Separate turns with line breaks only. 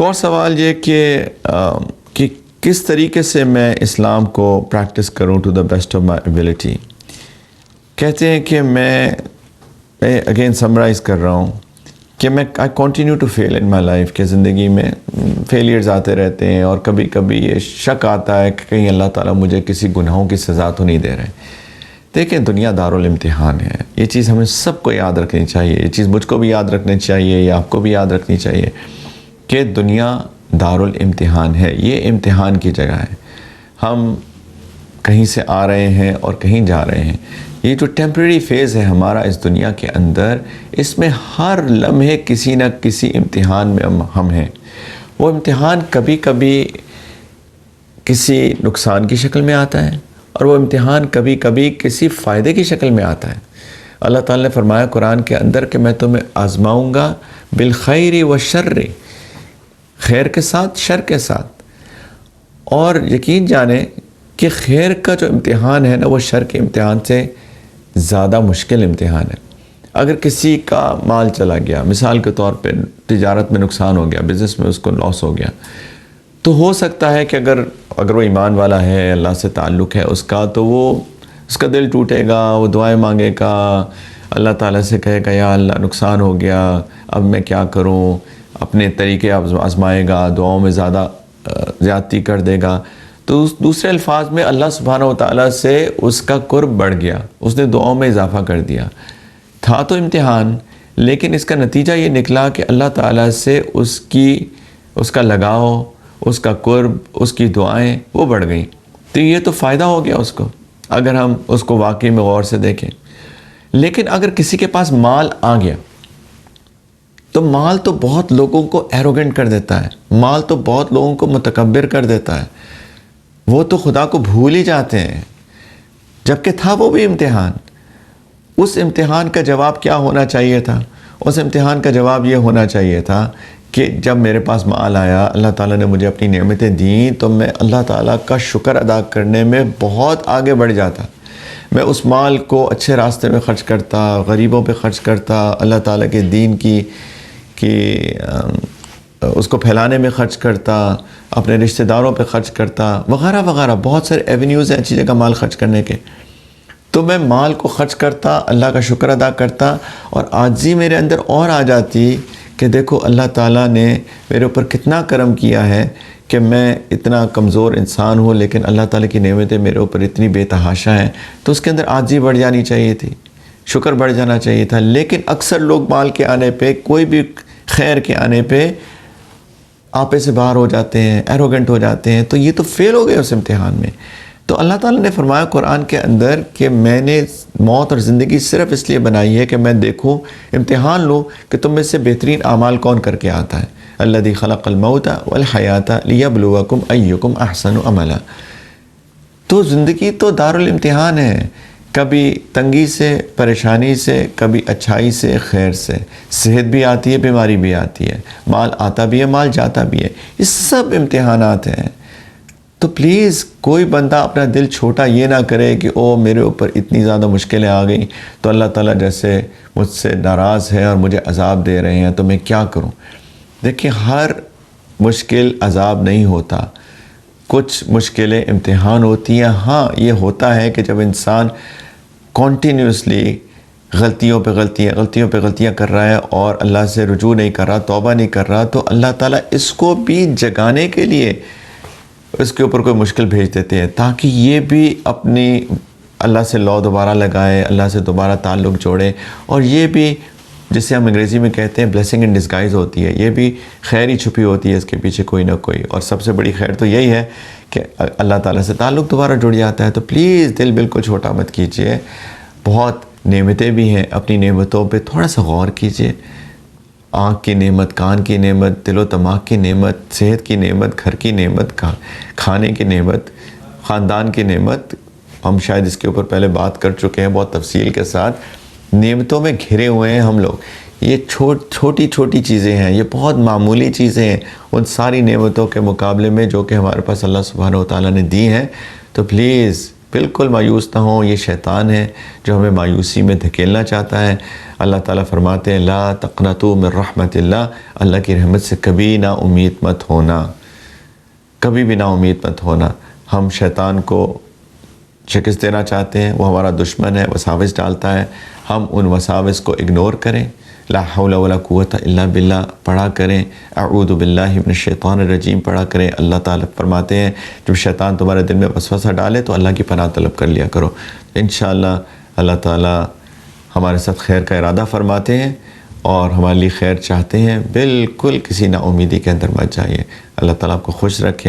اور سوال یہ کہ کس طریقے سے میں اسلام کو پریکٹس کروں to the best of my ability. کہتے ہیں کہ میں اگین سمرائز کر رہا ہوں کہ میں I continue to feel in my life, کہ زندگی میں فیلیئرز آتے رہتے ہیں، اور کبھی کبھی یہ شک آتا ہے کہ کہیں اللہ تعالیٰ مجھے کسی گناہوں کی سزا تو نہیں دے رہے. دیکھیں، دنیا دارالامتحان ہے. یہ چیز ہمیں سب کو یاد رکھنی چاہیے. یہ چیز مجھ کو بھی یاد رکھنی چاہیے، یا آپ کو بھی یاد رکھنی چاہیے کہ دنیا دارالامتحان ہے. یہ امتحان کی جگہ ہے. ہم کہیں سے آ رہے ہیں اور کہیں جا رہے ہیں. یہ جو ٹیمپریری فیز ہے ہمارا اس دنیا کے اندر، اس میں ہر لمحے کسی نہ کسی امتحان میں ہم ہیں. وہ امتحان کبھی کبھی کسی نقصان کی شکل میں آتا ہے، اور وہ امتحان کبھی کبھی کسی فائدے کی شکل میں آتا ہے. اللہ تعالیٰ نے فرمایا قرآن کے اندر کہ میں تمہیں آزماؤں گا بالخیر والشر، خیر کے ساتھ شر کے ساتھ. اور یقین جانیں کہ خیر کا جو امتحان ہے نا، وہ شر کے امتحان سے زیادہ مشکل امتحان ہے. اگر کسی کا مال چلا گیا، مثال کے طور پہ تجارت میں نقصان ہو گیا، بزنس میں اس کو لاس ہو گیا، تو ہو سکتا ہے کہ اگر وہ ایمان والا ہے، اللہ سے تعلق ہے اس کا، تو اس کا دل ٹوٹے گا، وہ دعائیں مانگے گا، اللہ تعالیٰ سے کہے گا یا اللہ نقصان ہو گیا، اب میں کیا کروں، اپنے طریقے آزمائے گا، دعاؤں میں زیادتی کر دے گا. تو دوسرے الفاظ میں اللہ سبحانہ و تعالیٰ سے اس کا قرب بڑھ گیا، اس نے دعاؤں میں اضافہ کر دیا. تھا تو امتحان، لیکن اس کا نتیجہ یہ نکلا کہ اللہ تعالیٰ سے اس کا لگاؤ، اس کا قرب، اس کی دعائیں وہ بڑھ گئیں. تو یہ تو فائدہ ہو گیا اس کو، اگر ہم اس کو واقعی میں غور سے دیکھیں. لیکن اگر کسی کے پاس مال آ گیا، تو مال تو بہت لوگوں کو ایروگنٹ کر دیتا ہے، مال تو بہت لوگوں کو متکبر کر دیتا ہے. وہ تو خدا کو بھول ہی جاتے ہیں، جبکہ تھا وہ بھی امتحان. اس امتحان کا جواب کیا ہونا چاہیے تھا؟ اس امتحان کا جواب یہ ہونا چاہیے تھا کہ جب میرے پاس مال آیا، اللہ تعالیٰ نے مجھے اپنی نعمتیں دیں، تو میں اللہ تعالیٰ کا شکر ادا کرنے میں بہت آگے بڑھ جاتا. میں اس مال کو اچھے راستے میں خرچ کرتا، غریبوں پہ خرچ کرتا، اللہ تعالیٰ کے دین کی اس کو پھیلانے میں خرچ کرتا، اپنے رشتہ داروں پہ خرچ کرتا، وغیرہ وغیرہ. بہت سارے ایونیوز ہیں اچھی جگہ مال خرچ کرنے کے. تو میں مال کو خرچ کرتا، اللہ کا شکر ادا کرتا، اور عاجزی میرے اندر اور آ جاتی کہ دیکھو اللہ تعالیٰ نے میرے اوپر کتنا کرم کیا ہے کہ میں اتنا کمزور انسان ہوں، لیکن اللہ تعالیٰ کی نعمتیں میرے اوپر اتنی بے تحاشا ہیں. تو اس کے اندر عاجزی بڑھ جانی چاہیے تھی، شکر بڑھ جانا چاہیے تھا. لیکن اکثر لوگ مال کے آنے پہ، کوئی بھی خیر کے آنے پہ آپے سے باہر ہو جاتے ہیں، ایروگنٹ ہو جاتے ہیں. تو یہ تو فیل ہو گئے اس امتحان میں. تو اللہ تعالیٰ نے فرمایا قرآن کے اندر کہ میں نے موت اور زندگی صرف اس لیے بنائی ہے کہ میں دیکھوں، امتحان لوں کہ تم میں سے بہترین اعمال کون کر کے آتا ہے. الذی خلق الموت والحیات لیبلوکم ایکم احسن عملا. تو زندگی تو دارالامتحان ہے، کبھی تنگی سے، پریشانی سے، کبھی اچھائی سے، خیر سے. صحت بھی آتی ہے، بیماری بھی آتی ہے، مال آتا بھی ہے، مال جاتا بھی ہے. یہ سب امتحانات ہیں. تو پلیز کوئی بندہ اپنا دل چھوٹا یہ نہ کرے کہ میرے اوپر اتنی زیادہ مشکلیں آ گئیں، تو اللہ تعالیٰ جیسے مجھ سے ناراض ہے اور مجھے عذاب دے رہے ہیں، تو میں کیا کروں. دیکھیں، ہر مشکل عذاب نہیں ہوتا، کچھ مشکلیں امتحان ہوتی ہیں. ہاں، یہ ہوتا ہے کہ جب انسان کنٹینیوسلی غلطیوں پہ غلطیاں کر رہا ہے اور اللہ سے رجوع نہیں کر رہا، توبہ نہیں کر رہا، تو اللہ تعالیٰ اس کو بھی جگانے کے لیے اس کے اوپر کوئی مشکل بھیج دیتے ہیں، تاکہ یہ بھی اپنی اللہ سے لو دوبارہ لگائے، اللہ سے دوبارہ تعلق جوڑے. اور یہ بھی جسے ہم انگریزی میں کہتے ہیں بلیسنگ ان ڈسگائز ہوتی ہے. یہ بھی خیر ہی چھپی ہوتی ہے اس کے پیچھے کوئی نہ کوئی. اور سب سے بڑی خیر تو یہی ہے کہ اللہ تعالیٰ سے تعلق دوبارہ جڑ جاتا ہے. تو پلیز دل بالکل چھوٹا مت کیجیے. بہت نعمتیں بھی ہیں، اپنی نعمتوں پہ تھوڑا سا غور کیجیے. آنکھ کی نعمت، کان کی نعمت، دل و دماغ کی نعمت، صحت کی نعمت، گھر کی نعمت، کھانے کی نعمت، خاندان کی نعمت. ہم شاید اس کے اوپر پہلے بات کر چکے ہیں بہت تفصیل کے ساتھ. نعمتوں میں گھرے ہوئے ہیں ہم لوگ. یہ چھوٹی چھوٹی چیزیں ہیں، یہ بہت معمولی چیزیں ہیں ان ساری نعمتوں کے مقابلے میں جو کہ ہمارے پاس اللہ سبحانہ و تعالیٰ نے دی ہیں. تو پلیز بالکل مایوس نہ ہوں، یہ شیطان ہے جو ہمیں مایوسی میں دھکیلنا چاہتا ہے۔ اللہ تعالیٰ فرماتے ہیں لا تقنطوا من رحمت اللہ، اللہ کی رحمت سے کبھی نا امید مت ہونا، کبھی بھی نا امید مت ہونا۔ ہم شیطان کو شکست دینا چاہتے ہیں، وہ ہمارا دشمن ہے، وساوس ڈالتا ہے، ہم ان وساوس کو اگنور کریں، لا حول ولا قوت الا باللہ پڑھا کریں، اعوذ باللہ من الشیطان الرجیم پڑھا کریں۔ اللہ تعالیٰ فرماتے ہیں جب شیطان تمہارے دل میں وسوسہ ڈالے تو اللہ کی پناہ طلب کر لیا کرو۔ انشاءاللہ اللہ تعالیٰ ہمارے ساتھ خیر کا ارادہ فرماتے ہیں اور ہمارے لیے خیر چاہتے ہیں، بالکل کسی نا امیدی کے اندر مت جائیے۔ اللہ تعالیٰ آپ کو خوش رکھیں۔